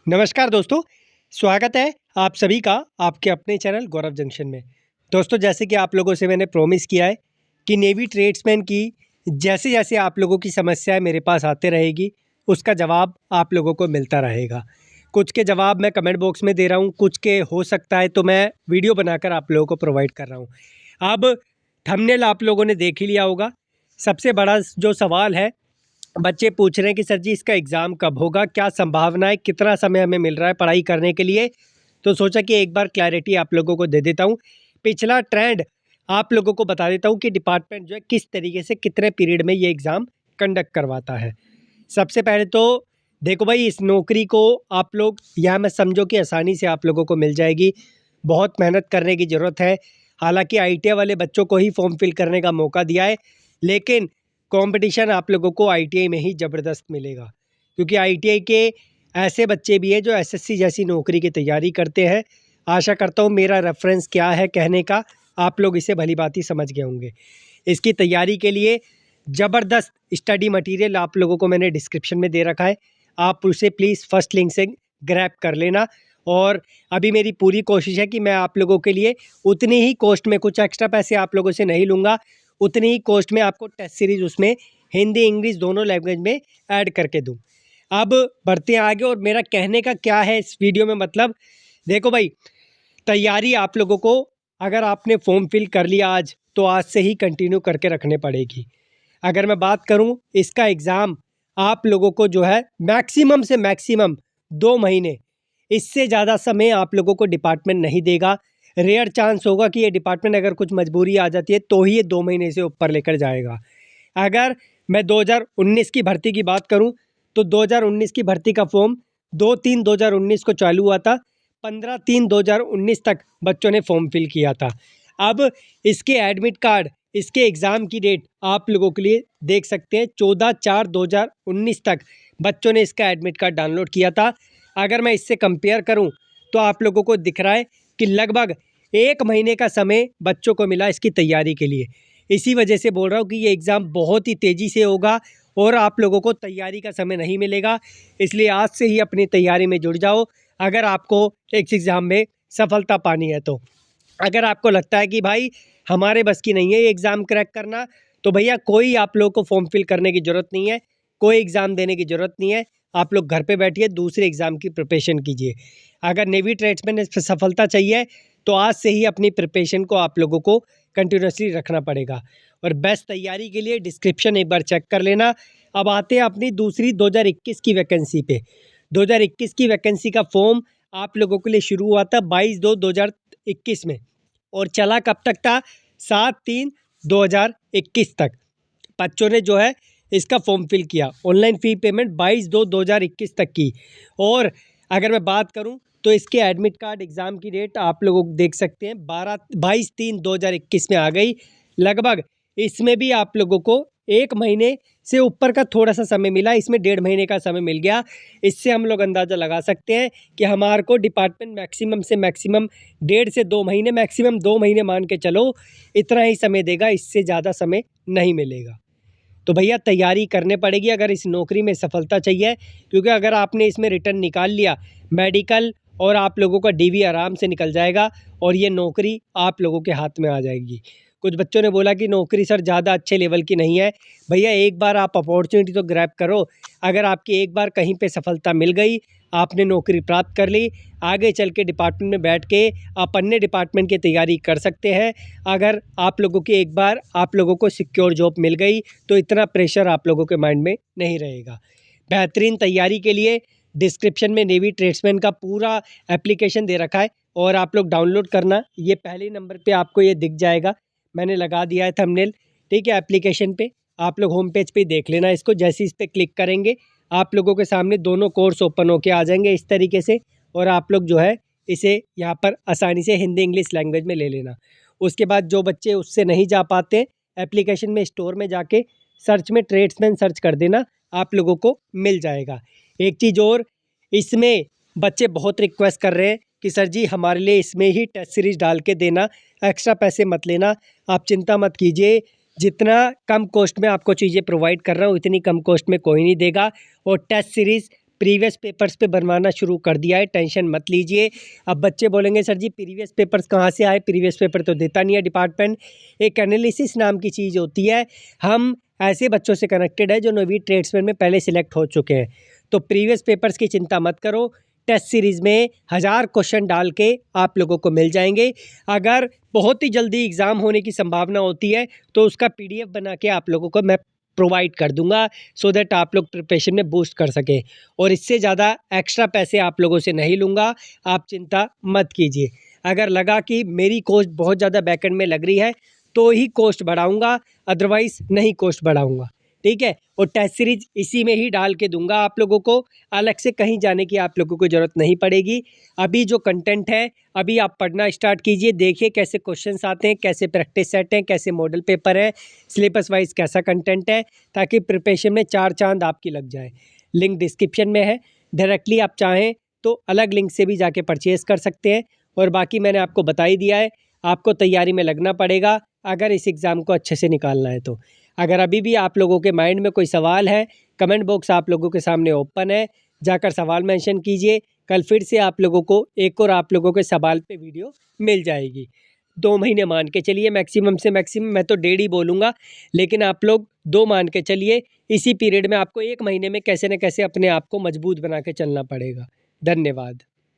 नमस्कार दोस्तों, स्वागत है आप सभी का आपके अपने चैनल गौरव जंक्शन में। दोस्तों, जैसे कि आप लोगों से मैंने प्रॉमिस किया है कि नेवी ट्रेड्समैन की जैसे-जैसे आप लोगों की समस्याएँ मेरे पास आते रहेगी, उसका जवाब आप लोगों को मिलता रहेगा। कुछ के जवाब मैं कमेंट बॉक्स में दे रहा हूँ, कुछ के हो सकता है तो मैं वीडियो बनाकर आप लोगों को प्रोवाइड कर रहा हूँ। अब थंबनेल आप लोगों ने देख ही लिया होगा। सबसे बड़ा जो सवाल है, बच्चे पूछ रहे हैं कि सर जी इसका एग्ज़ाम कब होगा? क्या संभावना है? कितना समय हमें मिल रहा है पढ़ाई करने के लिए? तो सोचा कि एक बार क्लैरिटी आप लोगों को दे देता हूँ। पिछला ट्रेंड आप लोगों को बता देता हूँ कि डिपार्टमेंट जो है किस तरीके से कितने पीरियड में ये एग्ज़ाम कंडक्ट करवाता है। सबसे पहले तो देखो भाई, इस नौकरी को आप लोग या मैं समझो कि आसानी से आप लोगों को मिल जाएगी। बहुत मेहनत करने की ज़रूरत है। हालाँकि आईटीआई वाले बच्चों को ही फॉर्म फिल करने का मौका दिया है, लेकिन कंपटीशन आप लोगों को आईटीआई में ही ज़बरदस्त मिलेगा, क्योंकि आईटीआई के ऐसे बच्चे भी हैं जो एसएससी जैसी नौकरी की तैयारी करते हैं। आशा करता हूँ मेरा रेफ़रेंस क्या है कहने का, आप लोग इसे भली-भाँति समझ गए होंगे। इसकी तैयारी के लिए ज़बरदस्त स्टडी मटेरियल आप लोगों को मैंने डिस्क्रिप्शन में दे रखा है। आप उसे प्लीज़ फर्स्ट लिंक से ग्रैब कर लेना। और अभी मेरी पूरी कोशिश है कि मैं आप लोगों के लिए उतनी ही कॉस्ट में, कुछ एक्स्ट्रा पैसे आप लोगों से नहीं लूँगा, उतनी ही कॉस्ट में आपको टेस्ट सीरीज़ उसमें हिंदी, इंग्लिश दोनों लैंग्वेज में ऐड करके दूँ। अब बढ़ते हैं आगे, और मेरा कहने का क्या है इस वीडियो में मतलब, देखो भाई, तैयारी आप लोगों को अगर आपने फॉर्म फिल कर लिया आज, तो आज से ही कंटिन्यू करके रखने पड़ेगी। अगर मैं बात करूं, इसका एग्ज़ाम आप लोगों को जो है मैक्सिमम से मैक्सिमम 2 महीने, इससे ज़्यादा समय आप लोगों को डिपार्टमेंट नहीं देगा। रेयर चांस होगा कि ये डिपार्टमेंट अगर कुछ मजबूरी आ जाती है तो ही ये 2 महीने से ऊपर लेकर जाएगा। अगर मैं 2019 की भर्ती की बात करूं, तो 2019 की भर्ती का फॉर्म 2/3/2019 को चालू हुआ था। 15/3/2019 तक बच्चों ने फॉर्म फिल किया था। अब इसके एडमिट कार्ड, इसके एग्ज़ाम की डेट आप लोगों के लिए देख सकते हैं, 14/4/2019 तक बच्चों ने इसका एडमिट कार्ड डाउनलोड किया था। अगर मैं इससे कंपेयर करूं, तो आप लोगों को दिख रहा है कि लगभग 1 महीने का समय बच्चों को मिला इसकी तैयारी के लिए। इसी वजह से बोल रहा हूँ कि ये एग्ज़ाम बहुत ही तेज़ी से होगा और आप लोगों को तैयारी का समय नहीं मिलेगा। इसलिए आज से ही अपनी तैयारी में जुट जाओ, अगर आपको इस एग्ज़ाम में सफलता पानी है तो। अगर आपको लगता है कि भाई हमारे बस की नहीं है ये एग्ज़ाम क्रैक करना, तो भैया कोई आप लोगों को फॉर्म फिल करने की ज़रूरत नहीं है, कोई एग्ज़ाम देने की ज़रूरत नहीं है। आप लोग घर पे बैठिए, दूसरे एग्ज़ाम की प्रिपरेशन कीजिए। अगर नेवी ट्रेड्समैन में सफलता चाहिए, तो आज से ही अपनी प्रिपरेशन को आप लोगों को कंटिन्यूअसली रखना पड़ेगा। और बेस्ट तैयारी के लिए डिस्क्रिप्शन एक बार चेक कर लेना। अब आते हैं अपनी दूसरी 2021 की वैकेंसी पे। 2021 की वैकेंसी का फॉर्म आप लोगों के लिए शुरू हुआ था 22/2/2021 में, और चला कब तक था? 7/3/2021 तक बच्चों ने जो है इसका फॉर्म फिल किया। ऑनलाइन फ़ी पेमेंट 22/2/2021 तक की। और अगर मैं बात करूं, तो इसके एडमिट कार्ड एग्ज़ाम की डेट आप लोग देख सकते हैं, 22/3/2021 में आ गई। लगभग इसमें भी आप लोगों को 1 महीने से ऊपर का थोड़ा-सा समय मिला, इसमें 1.5 महीने का समय मिल गया। इससे हम लोग अंदाज़ा लगा सकते हैं कि हमारे को डिपार्टमेंट मैक्सिमम से मैक्सिमम 1.5 से 2 महीने, मैक्सिमम 2 महीने मान के चलो, इतना ही समय देगा, इससे ज़्यादा समय नहीं मिलेगा। तो भैया तैयारी करने पड़ेगी अगर इस नौकरी में सफलता चाहिए, क्योंकि अगर आपने इसमें रिटर्न निकाल लिया, मेडिकल और आप लोगों का डीवी आराम से निकल जाएगा और ये नौकरी आप लोगों के हाथ में आ जाएगी। कुछ बच्चों ने बोला कि नौकरी सर ज़्यादा अच्छे लेवल की नहीं है। भैया एक बार आप अपॉर्चुनिटी तो ग्रैब करो। अगर आपकी एक बार कहीं पे सफलता मिल गई, आपने नौकरी प्राप्त कर ली, आगे चल के डिपार्टमेंट में बैठ के आप अन्य डिपार्टमेंट की तैयारी कर सकते हैं। अगर आप लोगों की एक बार आप लोगों को सिक्योर जॉब मिल गई, तो इतना प्रेशर आप लोगों के माइंड में नहीं रहेगा। बेहतरीन तैयारी के लिए डिस्क्रिप्शन में नेवी ट्रेड्समैन का पूरा एप्लीकेशन दे रखा है, और आप लोग डाउनलोड करना, ये पहले नंबर पे आपको ये दिख जाएगा, मैंने लगा दिया है थंबनेल, ठीक है, एप्लीकेशन पे। आप लोग होम पेज पे देख लेना इसको। जैसे इस पे क्लिक करेंगे, आप लोगों के सामने दोनों कोर्स ओपन होके आ जाएंगे इस तरीके से, और आप लोग जो है इसे यहाँ पर आसानी से हिंदी इंग्लिश लैंग्वेज में ले लेना। उसके बाद जो बच्चे उससे नहीं जा पाते, एप्लीकेशन में स्टोर में जाके सर्च में ट्रेड्समैन सर्च कर देना, आप लोगों को मिल जाएगा। एक चीज़ और, इसमें बच्चे बहुत रिक्वेस्ट कर रहे हैं कि सर जी हमारे लिए इसमें ही टेस्ट सीरीज़ डाल के देना, एक्स्ट्रा पैसे मत लेना। आप चिंता मत कीजिए, जितना कम कॉस्ट में आपको चीज़ें प्रोवाइड कर रहा हूँ, इतनी कम कॉस्ट में कोई नहीं देगा। और टेस्ट सीरीज़ प्रीवियस पेपर्स पे बनवाना शुरू कर दिया है, टेंशन मत लीजिए। अब बच्चे बोलेंगे सर जी प्रीवियस पेपर्स कहाँ से आए, प्रीवियस पेपर तो देता नहीं है डिपार्टमेंट। एक एनालिसिस नाम की चीज़ होती है, हम ऐसे बच्चों से कनेक्टेड है जो नेवी ट्रेड्समैन में पहले सिलेक्ट हो चुके हैं। तो प्रीवियस पेपर्स की चिंता मत करो, टेस्ट सीरीज़ में 1000 क्वेश्चन डाल के आप लोगों को मिल जाएंगे। अगर बहुत ही जल्दी एग्ज़ाम होने की संभावना होती है तो उसका PDF बना के आप लोगों को मैं प्रोवाइड कर दूंगा, सो दैट आप लोग प्रिपरेशन में बूस्ट कर सकें। और इससे ज़्यादा एक्स्ट्रा पैसे आप लोगों से नहीं लूँगा, आप चिंता मत कीजिए। अगर लगा कि मेरी कॉस्ट बहुत ज़्यादा बैकएंड में लग रही है तो ही कॉस्ट बढ़ाऊँगा, अदरवाइज़ नहीं कॉस्ट बढ़ाऊँगा, ठीक है। और टेस्ट सीरीज इसी में ही डाल के दूंगा आप लोगों को, अलग से कहीं जाने की आप लोगों को ज़रूरत नहीं पड़ेगी। अभी जो कंटेंट है अभी आप पढ़ना स्टार्ट कीजिए, देखिए कैसे क्वेश्चंस आते हैं, कैसे प्रैक्टिस सेट हैं, कैसे मॉडल पेपर है, सिलेबस वाइज कैसा कंटेंट है, ताकि प्रिपरेशन में 4 चांद आपकी लग जाए। लिंक डिस्क्रिप्शन में है, डायरेक्टली आप चाहें तो अलग लिंक से भी जाके परचेज़ कर सकते हैं। और बाकी मैंने आपको बता ही दिया है, आपको तैयारी में लगना पड़ेगा अगर इस एग्ज़ाम को अच्छे से निकालना है तो। अगर अभी भी आप लोगों के माइंड में कोई सवाल है, कमेंट बॉक्स आप लोगों के सामने ओपन है, जाकर सवाल मेंशन कीजिए। कल फिर से आप लोगों को एक और आप लोगों के सवाल पे वीडियो मिल जाएगी। 2 महीने मान के चलिए मैक्सिमम से मैक्सिमम, मैं तो 1.5 ही बोलूँगा, लेकिन आप लोग 2 मान के चलिए। इसी पीरियड में आपको 1 महीने में कैसे न कैसे अपने आप को मजबूत बना के चलना पड़ेगा। धन्यवाद।